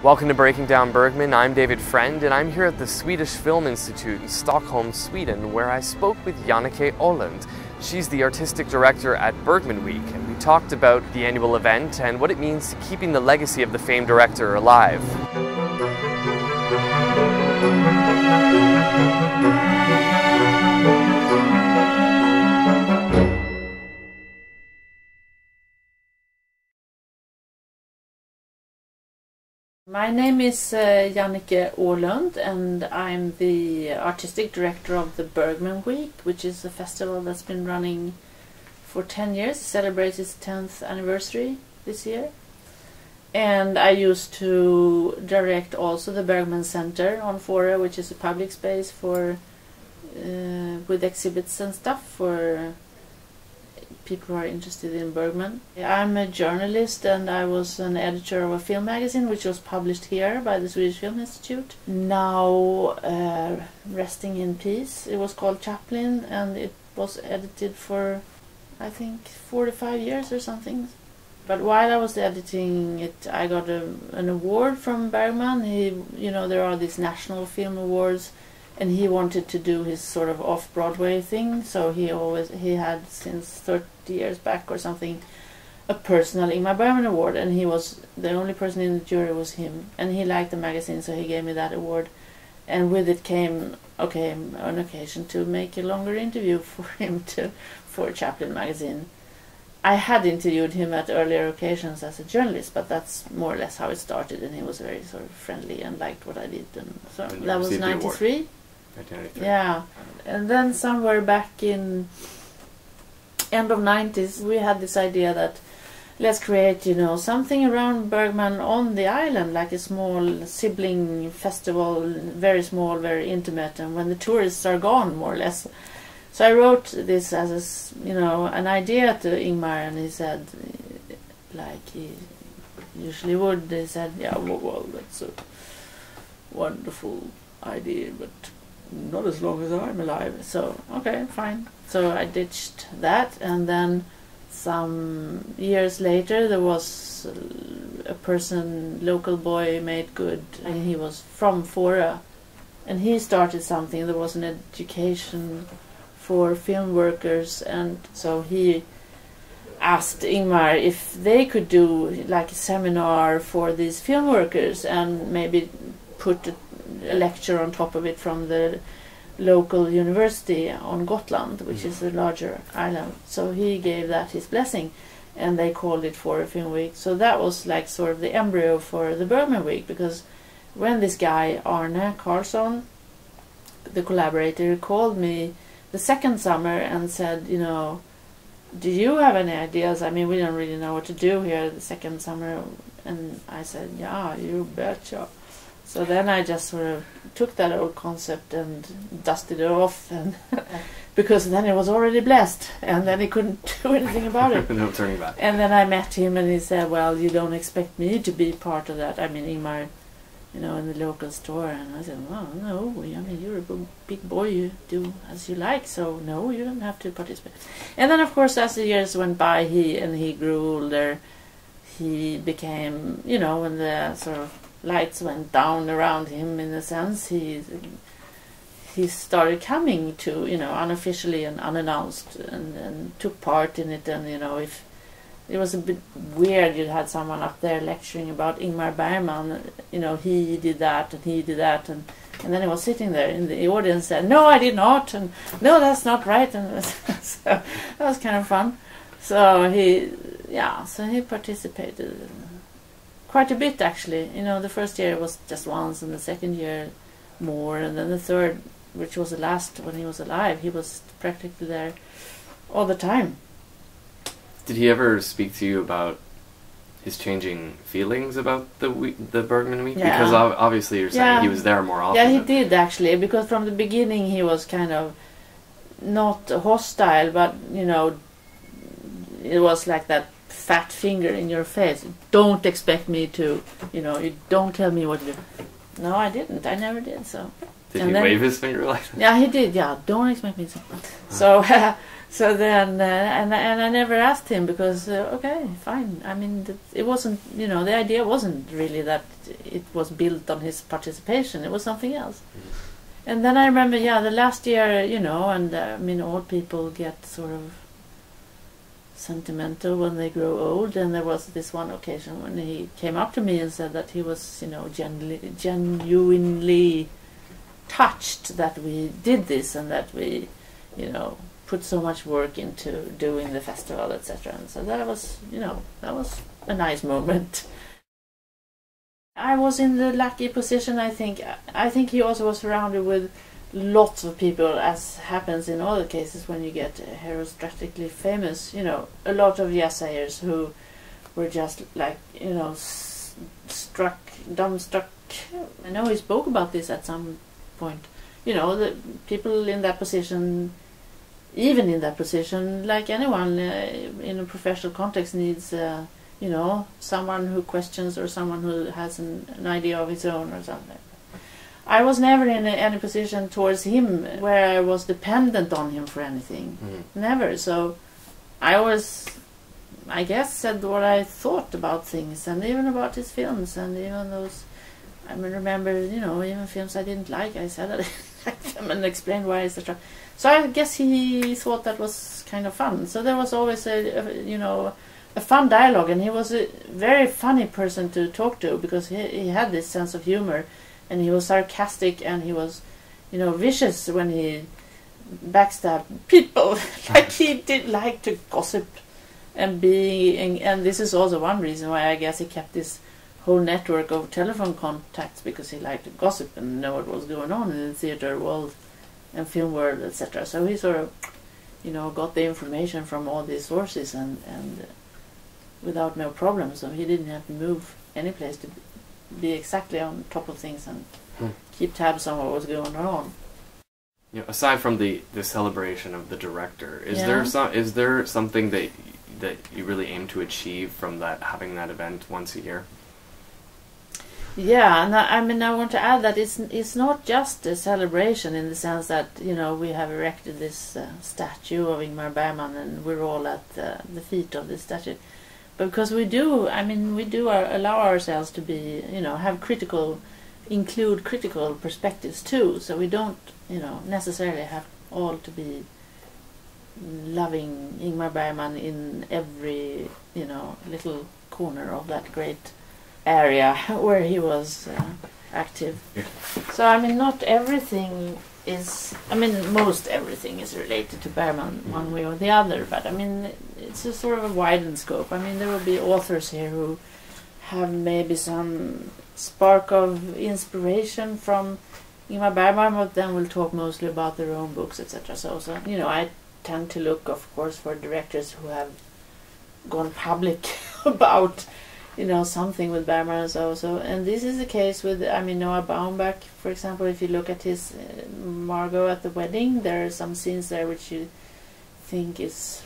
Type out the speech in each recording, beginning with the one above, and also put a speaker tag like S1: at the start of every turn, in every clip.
S1: Welcome to Breaking Down Bergman. I'm David Friend, and I'm here at the Swedish Film Institute in Stockholm, Sweden, where I spoke with Jannike Åhlund. She's the artistic director at Bergman Week, and we talked about the annual event and what it means to keeping the legacy of the famed director alive.
S2: My name is Jannike Åhlund, and I'm the artistic director of the Bergman Week, which is a festival that's been running for 10 years. It celebrates its 10th anniversary this year. And I used to direct also the Bergman Center on Fora, which is a public space for with exhibits and stuff for people who are interested in Bergman. I'm a journalist, and I was an editor of a film magazine which was published here by the Swedish Film Institute. Now resting in peace. It was called Chaplin, and it was edited for I think 45 years or something. But while I was editing it, I got an award from Bergman. There are these national film awards, and he wanted to do his sort of off-Broadway thing, so he had since 30 years back or something a personal Ingmar Bergman award, and he was the only person in the jury was him, and he liked the magazine, so he gave me that award. And with it came an occasion to make a longer interview for him for Chaplin magazine. I had interviewed him at earlier occasions as a journalist, but that's more or less how it started, and he was very sort of friendly and liked what I did, and so that was 93. Yeah, and then somewhere back in end of 90s we had this idea that let's create something around Bergman on the island, like a small sibling festival, very small, very intimate, and when the tourists are gone, more or less. So I wrote this as an idea to Ingmar, and he said, like he usually would, he said, yeah, well that's a wonderful idea, but not as long as I'm alive. So okay, fine. So I ditched that, and then some years later there was a local boy made good, and he was from Fora, and he started something. There was an education for film workers, and so he asked Ingmar if they could do like a seminar for these film workers and maybe put a lecture on top of it from the local university on Gotland, which is a larger island. So he gave that his blessing, and they called it for a film week. So that was like sort of the embryo for the Bergman Week, because when this guy Arne Carlson, the collaborator, called me the second summer and said, do you have any ideas? I mean, we don't really know what to do here the second summer. And I said, yeah, you betcha. So then I just sort of took that old concept and dusted it off, and because then it was already blessed, and then he couldn't do anything about it.
S1: No turning back.
S2: And then I met him, and he said, well, you don't expect me to be part of that. I mean, Ingmar, in the local store. And I said, well, no, I mean, you're a big boy, you do as you like, so no, you don't have to participate. And then, of course, as the years went by, he grew older. He became, when the sort of lights went down around him, in a sense, he started coming to unofficially and unannounced, and took part in it. And if it was a bit weird, you had someone up there lecturing about Ingmar Bergman, he did that and he did that, and then he was sitting there in the audience and no, I did not, and no, that's not right, and so that was kind of fun. So he participated quite a bit, actually. The first year was just once, and the second year more, and then the third, which was the last when he was alive, he was practically there all the time.
S1: Did he ever speak to you about his changing feelings about the Bergman Week? Yeah. Because obviously you're saying he was there more often.
S2: Yeah, he did, actually, because from the beginning he was kind of not hostile, but it was like that fat finger in your face. Don't expect me to, you don't tell me what to do. No, I didn't. I never did. So
S1: Did he wave his finger like that?
S2: Yeah, he did. Yeah, don't expect me to. So, so then, and I never asked him because okay, fine. I mean, it wasn't. You know, the idea wasn't really that it was built on his participation. It was something else. And then I remember, yeah, the last year, you know, and I mean, old people get sort of sentimental when they grow old, and there was this one occasion when he came up to me and said that he was, you know, genuinely touched that we did this and that we, you know, put so much work into doing the festival, etc. And so that was, you know, that was a nice moment. I was in the lucky position, I think. I think he also was surrounded with lots of people, as happens in all the cases when you get herostratically famous. You know, a lot of yes-sayers who were just like, you know, dumbstruck. I know he spoke about this at some point. You know, the people in that position, even in that position, like anyone in a professional context, needs you know, someone who questions or someone who has an idea of his own or something. I was never in any position towards him where I was dependent on him for anything. Never. So I always, I guess, said what I thought about things, and even about his films, and even those, I mean, remember, you know, even films I didn't like, I said I didn't like them and explained why, etc. So I guess he thought that was kind of fun. So there was always you know, a fun dialogue, and he was a very funny person to talk to because he had this sense of humor, and he was sarcastic, and he was, you know, vicious when he backstabbed people. Like he did like to gossip and and this is also one reason why I guess he kept this whole network of telephone contacts, because he liked to gossip and know what was going on in the theater world and film world, etc. So he sort of, you know, got the information from all these sources and without no problem, so he didn't have to move any place to be exactly on top of things and keep tabs on what was going on.
S1: You know, aside from the celebration of the director, is there something that you really aim to achieve from that, having that event once a year?
S2: Yeah, and I mean, I want to add that it's not just a celebration in the sense that, you know, we have erected this statue of Ingmar Bergman and we're all at the feet of this statue. Because we do, I mean, allow ourselves to be, you know, include critical perspectives too. So we don't, you know, necessarily have all to be loving Ingmar Bergman in every, you know, little corner of that great area where he was active. Yeah. So I mean, not everything is, I mean, most everything is related to Bergman one way or the other, but I mean, it's a sort of a widened scope. I mean, there will be authors here who have maybe some spark of inspiration from Ingmar Bergman, but then we'll talk mostly about their own books, etc. So, you know, I tend to look, of course, for directors who have gone public about, you know, something with Bergman and so. And this is the case with, I mean, Noah Baumbach, for example. If you look at his Margot at the Wedding, there are some scenes there which you think is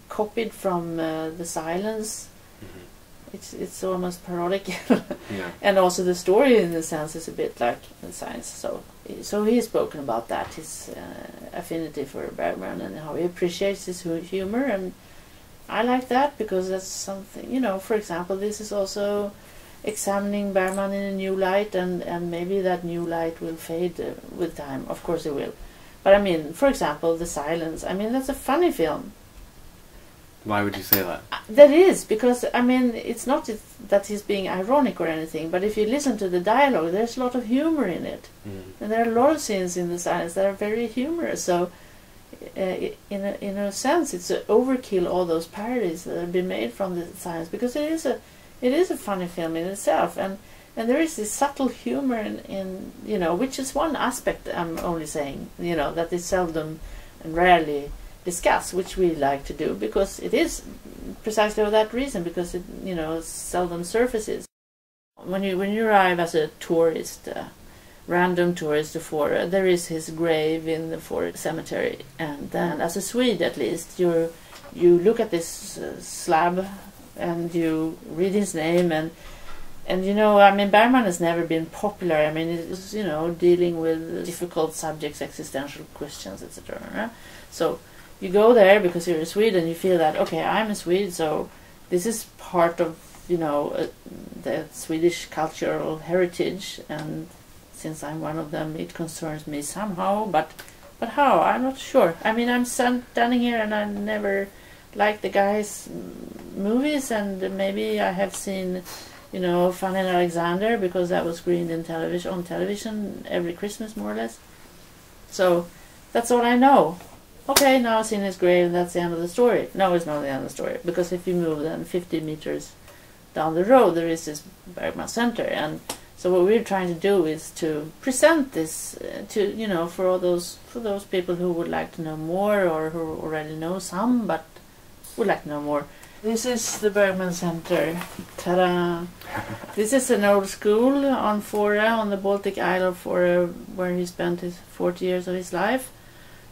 S2: copied from The Silence. It's almost parodic. Yeah. And also the story, in a sense, is a bit like The Silence. So he's spoken about that, his affinity for Bergman and how he appreciates his humor, and I like that because that's something, you know, for example, this is also examining Bergman in a new light, and maybe that new light will fade with time. Of course it will. But I mean, for example, The Silence, I mean, that's a funny film.
S1: Why would you say that?
S2: That is, because, I mean, it's not that he's being ironic or anything, but if you listen to the dialogue, there's a lot of humor in it. And there are a lot of scenes in The Silence that are very humorous, so in a sense, it's an overkill, all those parodies that have been made from The Silence, because it is a funny film in itself, and there is this subtle humor in you know, which is one aspect, I'm only saying, you know, that is seldom and rarely discussed, which we like to do, because it is precisely for that reason, because it, you know, seldom surfaces. When you arrive as a tourist, random tourist to Fårö, there is his grave in the Fårö cemetery, and then as a Swede at least, you look at this slab and you read his name, and And you know, I mean, Bergman has never been popular. I mean, it's, you know, dealing with difficult subjects, existential questions, etc. So you go there because you're a Swede and you feel that, okay, I'm a Swede, so this is part of, you know, the Swedish cultural heritage, and since I'm one of them, it concerns me somehow, but how? I'm not sure. I mean, I'm standing here and I never liked the guy's movies, and maybe I have seen, you know, Fun and Alexander, because that was screened in on television every Christmas, more or less. So that's all I know. Okay, now I've seen his grave, and that's the end of the story. No, it's not the end of the story, because if you move then 50 meters down the road, there is this Bergman Center, and so what we're trying to do is to present this to, you know, for those people who would like to know more, or who already know some but would like to know more. This is the Bergman Center. Ta-da! This is an old school on Fårö, on the Baltic Isle of Fårö, where he spent his 40 years of his life.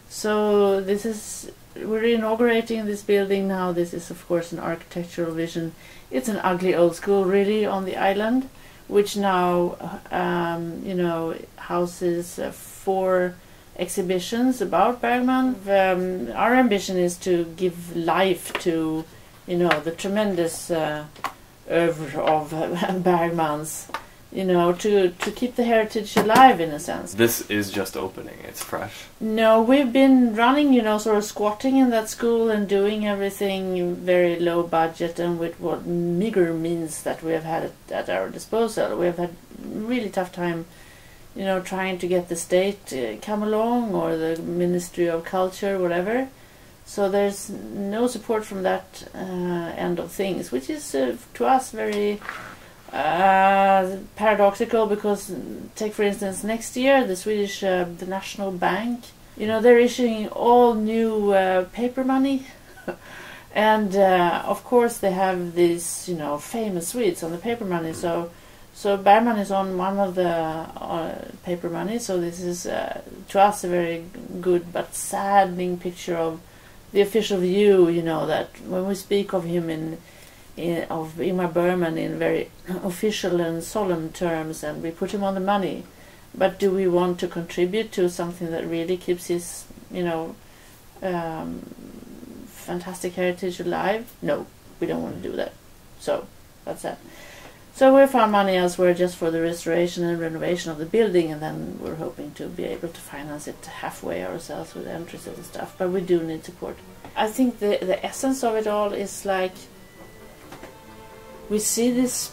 S2: So this is, we're inaugurating this building now. This is of course an architectural vision. It's an ugly old school really on the island, which now you know, houses 4 exhibitions about Bergman. Our ambition is to give life to, you know, the tremendous oeuvre of Bergman's, you know, to keep the heritage alive in a sense.
S1: This is just opening, it's fresh.
S2: No, we've been running, you know, sort of squatting in that school and doing everything very low budget and with what meager means that we have had at our disposal. We have had really tough time, you know, trying to get the state come along, or the Ministry of Culture, whatever. So there's no support from that end of things, which is to us very paradoxical, because take for instance next year the Swedish the National Bank, you know, they're issuing all new paper money and of course they have these, you know, famous Swedes on the paper money, so Bergman is on one of the paper money, so this is to us a very good but saddening picture of the official view, you know, that when we speak of him of Ingmar Bergman in very official and solemn terms, and we put him on the money, but do we want to contribute to something that really keeps his, you know, fantastic heritage alive? No, we don't want to do that. So that's that. So we found money elsewhere just for the restoration and renovation of the building, and then we're hoping to be able to finance it halfway ourselves with entrances and stuff, but we do need support. I think the essence of it all is like, we see this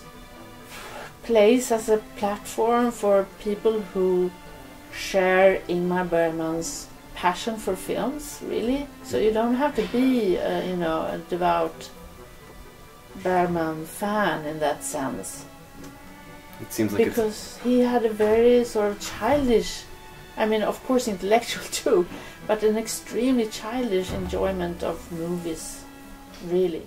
S2: place as a platform for people who share Ingmar Bergman's passion for films, really. So you don't have to be, you know, a devout Bergman fan in that sense.
S1: It seems like
S2: because he had a very sort of childish, I mean, of course intellectual too, but an extremely childish enjoyment of movies, really.